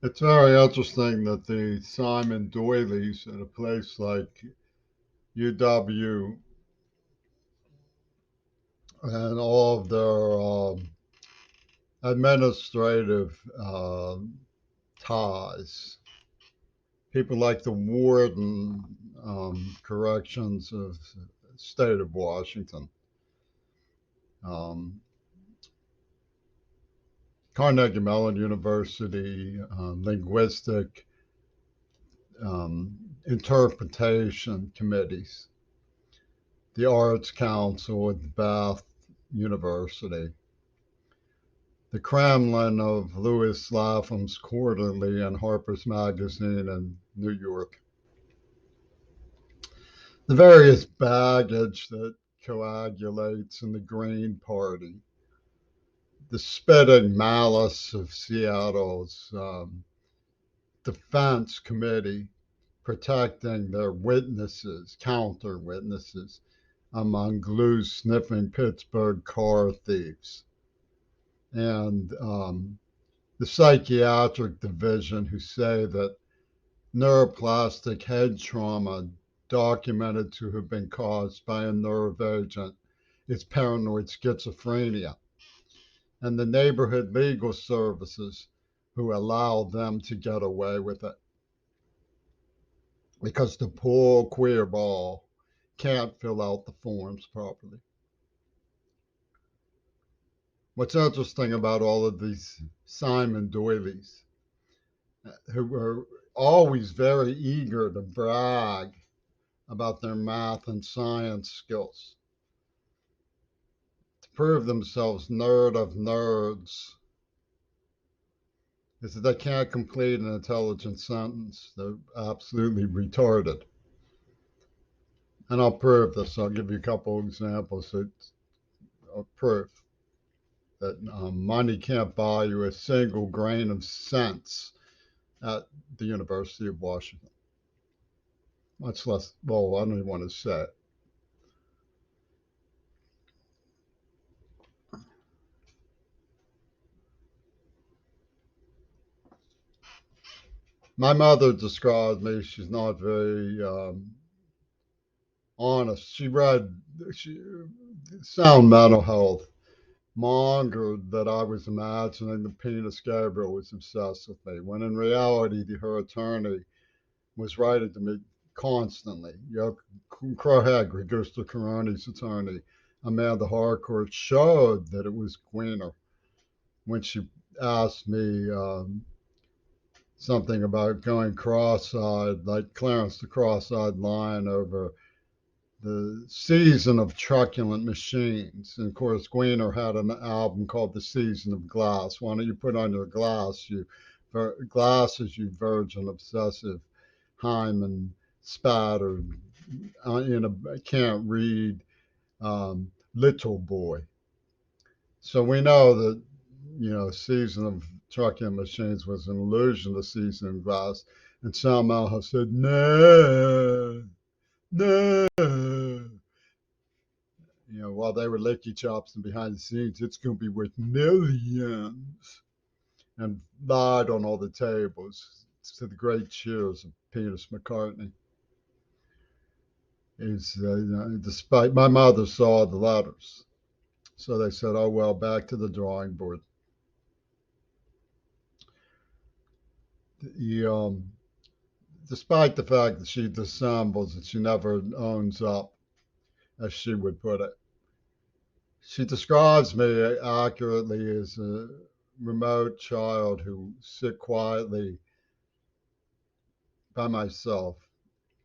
It's very interesting that the Simon Doilies at a place like UW and all of their administrative ties, people like the warden corrections of the state of Washington, um, Carnegie Mellon University, linguistic um, interpretation committees, the Arts Council at Bath University, the Kremlin of Louis Lapham's Quarterly and Harper's Magazine in New York, the various baggage that coagulates in the Green Party, the spitting malice of Seattle's defense committee protecting their witnesses, counter witnesses, among glue sniffing Pittsburgh car thieves. And the psychiatric division who say that neuroplastic head trauma documented to have been caused by a nerve agent is paranoid schizophrenia. And the neighborhood legal services who allow them to get away with it because the poor queer ball can't fill out the forms properly. What's interesting about all of these Simon Doilies, who were always very eager to brag about their math and science skills, to prove themselves nerd of nerds, is that they can't complete an intelligent sentence. They're absolutely retarded. And I'll prove this. I'll give you a couple examples of proof that money can't buy you a single grain of sense at the University of Washington. Much less, well, I don't even want to say it. My mother described me, she's not very honest. She sound mental health, mongered that I was imagining the penis Gabriel was obsessed with me, when in reality, her attorney was writing to me constantly. Crowhead, Augusta Caroni's attorney, Amanda Harcourt, showed that it was Queener when she asked me something about going cross-eyed, like Clarence the Cross-Eyed Lion, over the season of truculent machines. And of course, Gweiner had an album called The Season of Glass. Why don't you put on your glasses, you virgin obsessive Hyman spatter, can't read little boy. So we know that, Season of Trucking Machines was an allusion to Season of Glass. And Sal Malha said, no, no. While they were licky chops and behind the scenes, it's going to be worth millions. And lied on all the tables to the great cheers of Peter McCartney. Despite my mother saw the letters. So they said, oh, well, back to the drawing board. The, despite the fact that she dissembles and she never owns up, as she would put it, she describes me accurately as a remote child who sit quietly by myself.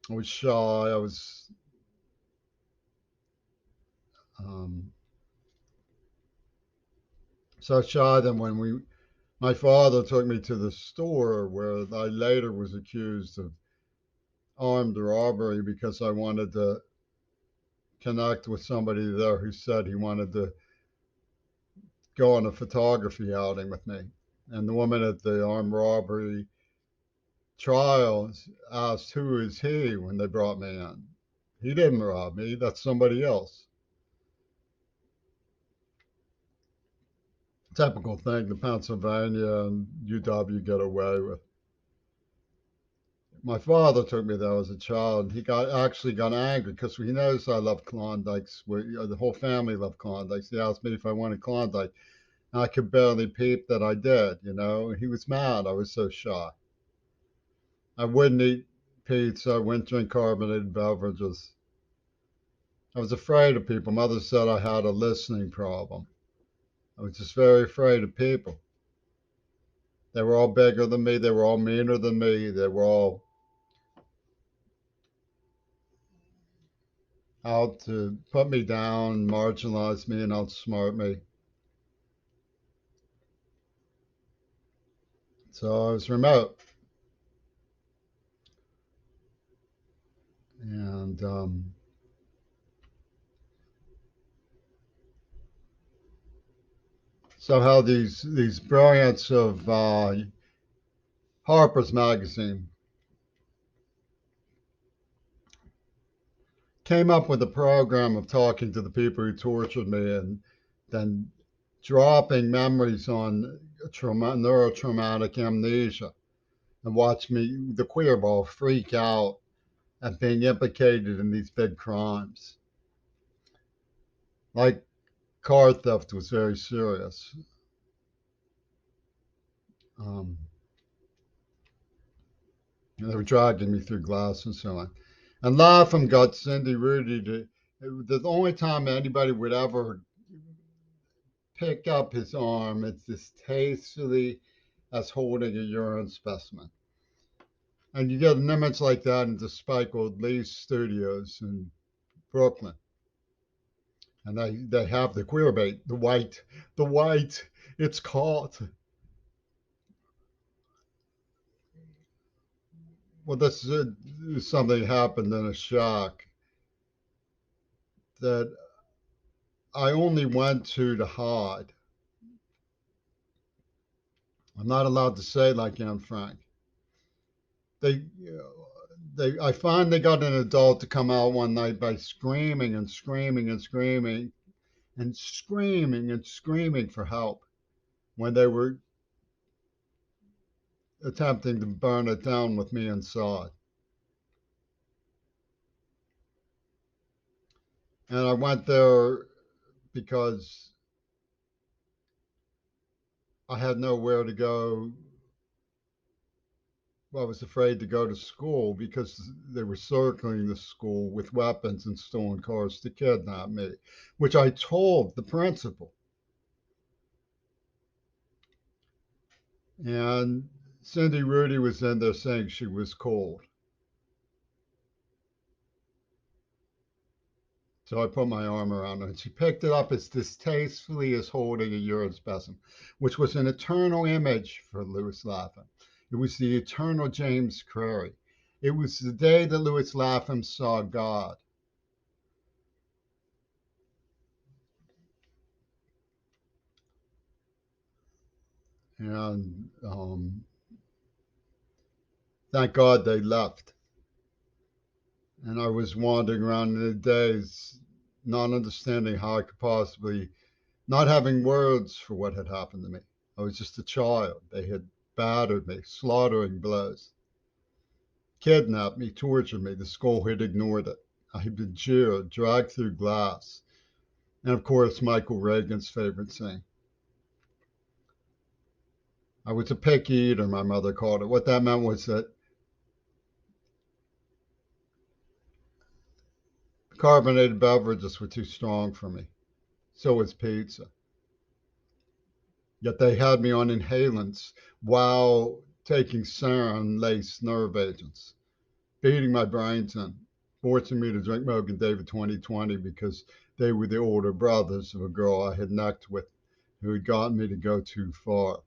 I was shy. I was um, so shy that my father took me to the store where I later was accused of armed robbery because I wanted to connect with somebody there who said he wanted to go on a photography outing with me. And the woman at the armed robbery trials asked, who is he, when they brought me in. He didn't rob me, that's somebody else. typical thing the Pennsylvania and UW get away with. My father took me there as a child. He got angry because he knows I love Klondikes. The whole family loved Klondikes. He asked me if I wanted Klondike. And I could barely peep that I did, you know. He was mad. I was so shy. I wouldn't eat pizza. I wouldn't drink carbonated beverages. I was afraid of people. Mother said I had a listening problem. I was just very afraid of people. They were all bigger than me. They were all meaner than me. They were all out to put me down, marginalize me, and outsmart me. So I was remote. And somehow these brilliants of Harper's Magazine came up with a program of talking to the people who tortured me and then dropping memories on neurotraumatic amnesia and watch me, the queer ball, freak out at being implicated in these big crimes. Like car theft was very serious. Um, they were dragging me through glass and so on. And Lapham got Cindy Rudy to, the only time anybody would ever pick up his arm, it's distastefully as holding a urine specimen. And you get an image like that in the Spike Lee studios in Brooklyn. And they have the queer bait, the white, it's caught. Well, this is something happened in a shack that I only went to hide. I'm not allowed to say like Anne Frank. They, I finally got an adult to come out one night by screaming and screaming and screaming and screaming and screaming for help when they were attempting to burn it down with me inside. And I went there because I had nowhere to go. Well, I was afraid to go to school because they were circling the school with weapons and stolen cars to kidnap me, which I told the principal. And Cindy Rudy was in there saying she was cold. So I put my arm around her and she picked it up as distastefully as holding a urine specimen, which was an eternal image for Louis Lapham. It was the eternal James Crary. It was the day that Louis Lapham saw God. And thank God they left. And I was wandering around in a daze, not understanding how I could possibly, not having words for what had happened to me. I was just a child. They had battered me, slaughtering blows, kidnapped me, tortured me. The school had ignored it. I had been jeered, dragged through glass. And of course, Michael Reagan's favorite saying. I was a picky eater, my mother called it. What that meant was that carbonated beverages were too strong for me. So was pizza. Yet they had me on inhalants while taking sarin laced nerve agents, beating my brains in, forcing me to drink Mogan David 2020 because they were the older brothers of a girl I had necked with who had gotten me to go too far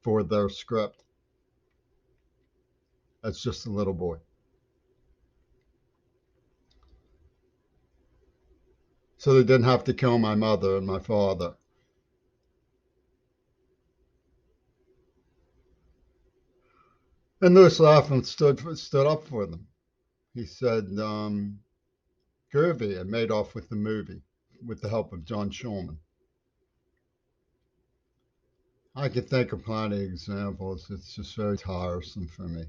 for their script. That's just a little boy. So they didn't have to kill my mother and my father. And Louis Lapham stood up for them. He said, Groovy, and made off with the movie with the help of John Shulman. I can think of plenty of examples. It's just very tiresome for me.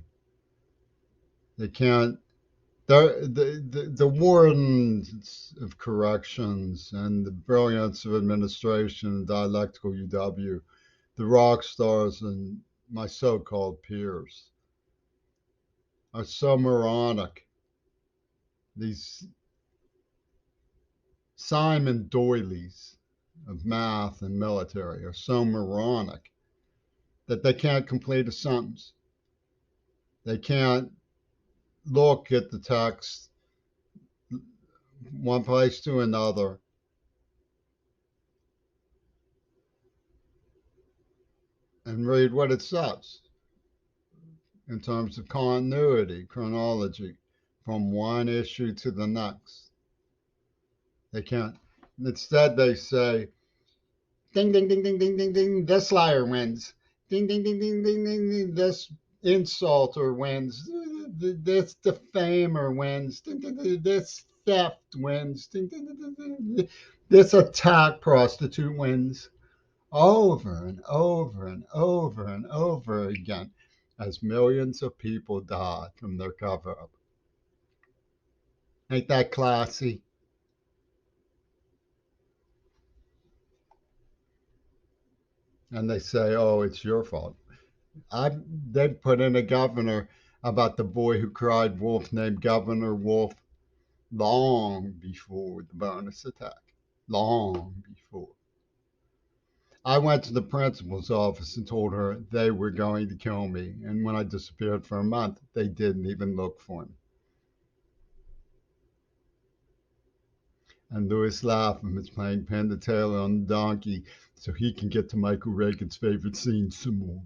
They can't. The wardens of corrections and the brilliance of administration and dialectical UW, the rock stars and my so-called peers are so moronic. These Simon Doilies of math and military are so moronic that they can't complete a sentence. They can't look at the text one place to another and read what it says in terms of continuity, chronology, from one issue to the next. They can't. Instead, they say, ding, ding, ding, ding, ding, ding, ding, this liar wins. Ding, ding, ding, ding, ding, ding, ding, this insulter wins. This defamer wins. Ding, ding, ding, this theft wins. Ding, ding, ding, ding, ding, this attack prostitute wins. Over and over and over and over again as millions of people die from their cover up. Ain't that classy? And they say, oh, it's your fault. They'd put in a governor about the boy who cried wolf named Governor Wolf long before the bonus attack. Long before. I went to the principal's office and told her they were going to kill me. And when I disappeared for a month, they didn't even look for me. And Louis Lapham is playing Pin the Tailor on the donkey so he can get to Michael Reagan's favorite scene some more.